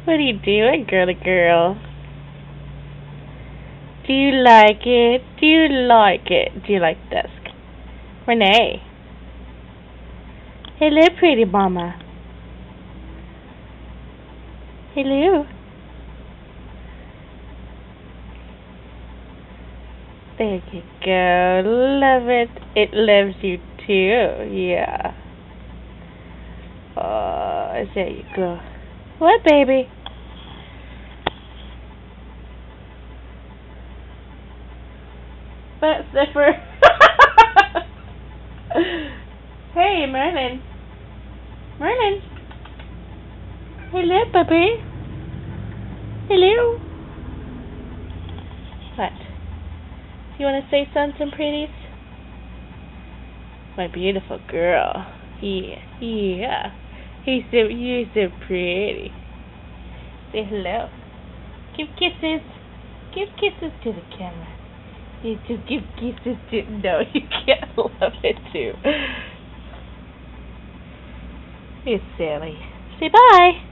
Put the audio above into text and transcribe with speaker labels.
Speaker 1: What are you doing, girly girl? Do you like it? Do you like it? Do you like dusk? Renee. Hello, pretty mama. Hello. There you go. Love it. It loves you too. Yeah. Oh, there you go. What, baby? Butt sniffer. Hey, Merlin. Merlin. Hello, puppy. Hello. What? You want to say something, pretties? My beautiful girl. Yeah, yeah. You're so pretty. Say hello. Give kisses. Give kisses to the camera. You just give kisses to. No, you can't love it too. You're silly. Say bye.